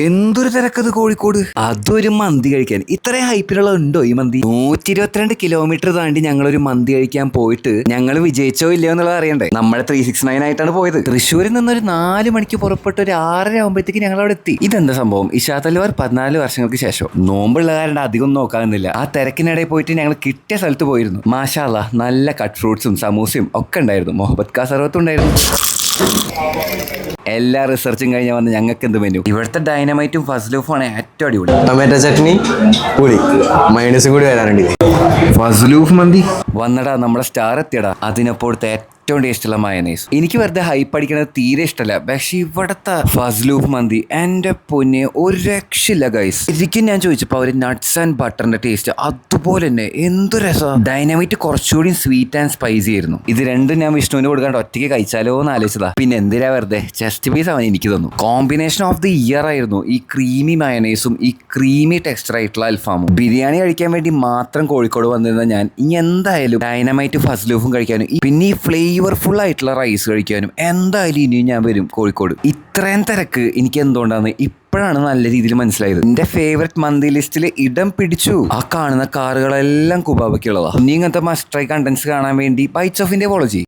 എന്തൊരു തിരക്കത് കോഴിക്കോട്. അതൊരു മന്തി കഴിക്കാൻ ഇത്രയും ഹൈപ്പിലുള്ള ഉണ്ടോ ഈ മന്തി? 122 കിലോമീറ്റർ താണ്ടി ഞങ്ങളൊരു മന്തി കഴിക്കാൻ പോയിട്ട് ഞങ്ങൾ വിജയിച്ചോ ഇല്ലയോ എന്നുള്ളത് അറിയണ്ടേ. നമ്മളെ 369 ആയിട്ടാണ് പോയത്. തൃശ്ശൂരിൽ നിന്നൊരു 4 മണിക്ക് പുറപ്പെട്ട് ഒരു 6:30 ആകുമ്പോഴത്തേക്ക് ഞങ്ങൾ അവിടെ എത്തി. ഇതെന്താ സംഭവം? ഇഷാ തൽവാർ 14 വർഷങ്ങൾക്ക് ശേഷം നോമ്പുള്ള കാരണം അധികം നോക്കാനില്ല. ആ തിരക്കിനിടയിൽ പോയിട്ട് ഞങ്ങൾ കിട്ടിയ സ്ഥലത്ത് പോയിരുന്നു. മാഷാ അല്ലാ, നല്ല കട്ട് ഫ്രൂട്ട്സും സമൂസയും ഒക്കെ ഉണ്ടായിരുന്നു. മുഹബത്ത് കാ സർവത്തും ഉണ്ടായിരുന്നു. എല്ലാ റിസർച്ചും കഴിഞ്ഞ വന്ന് ഞങ്ങൾക്ക് എന്ത് മെനു. ഇവിടുത്തെ ഡൈനമൈറ്റും ഫസ്ലൂഫുമാണ് ഏറ്റവും അടിപൊളി. ടൊമാറ്റോ ചട്നി പൊളി, മൈനസും കൂടി വരാനുണ്ട്. ഫസ്ലൂഫ് മന്തി വന്നടാ, നമ്മുടെ സ്റ്റാർ എത്തിയടാ. അതിനപ്പോഴത്തെ ഏറ്റവും ടേസ്റ്റുള്ള മയനൈസ്. എനിക്ക് വെറുതെ ഹൈപ്പ് അടിക്കണത് തീരെ ഇഷ്ടമല്ല, പക്ഷെ ഇവിടുത്തെ ഫസ്ലൂഫ് മന്തി എൻ്റെ പൊന്നെ ഒരു രക്ഷയില്ല ഗൈസ്. ശരിക്കും ഞാൻ ചോദിച്ചപ്പോൾ അവർ നട്ട്സ് ആൻഡ് ബട്ടറിന്റെ ടേസ്റ്റ് അതുപോലെ തന്നെ എന്ത് രസം. ഡൈനാമൈറ്റ് കുറച്ചുകൂടി സ്വീറ്റ് ആൻഡ് സ്പൈസി ആയിരുന്നു. ഇത് രണ്ടും ഞാൻ വിഷ്ണുവിന് കൊടുക്കാണ്ട് ഒറ്റയ്ക്ക് കഴിച്ചാലോ എന്ന് ആലോചിച്ചതാ. പിന്നെ എന്തിനാ വെറുതെ, ചെസ്റ്റ് പീസ് അവൻ എനിക്ക് തന്നു. കോമ്പിനേഷൻ ഓഫ് ദി ഇയർ ആയിരുന്നു ഈ ക്രീമി മയനൈസും ഈ ക്രീമി ടെക്സ്ചർ ആയിട്ടുള്ള അൽഫാമും. ബിരിയാണി കഴിക്കാൻ വേണ്ടി മാത്രം കോഴിക്കോട് വന്നിരുന്ന ഞാൻ ഇനി എന്തായാലും ഡൈനമൈറ്റ് ഫസ്ലൂഫും കഴിക്കാനും പിന്നെ ഈ ഫ്ലേവർഫുൾ ആയിട്ടുള്ള റൈസ് കഴിക്കാനും എന്തായാലും ഇനിയും ഞാൻ വരും കോഴിക്കോട്. ഇത്രയും തിരക്ക് എനിക്ക് എന്തുകൊണ്ടാണ് ഇപ്പോഴാണ് നല്ല രീതിയിൽ മനസ്സിലായത്. എന്റെ ഫേവറേറ്റ് മന്തി ലിസ്റ്റിൽ ഇടം പിടിച്ചു. ആ കാണുന്ന കാറുകളെല്ലാം കുബാബയ്ക്കുള്ളതാ. ഇനി ഇങ്ങനത്തെ മസ്റ്റ് ട്രൈ കണ്ടന്റ്സ് കാണാൻ വേണ്ടി ബൈറ്റ്സ് ഓഫ് ഇന്ത്യ ഫോളോ ചെയ്യും.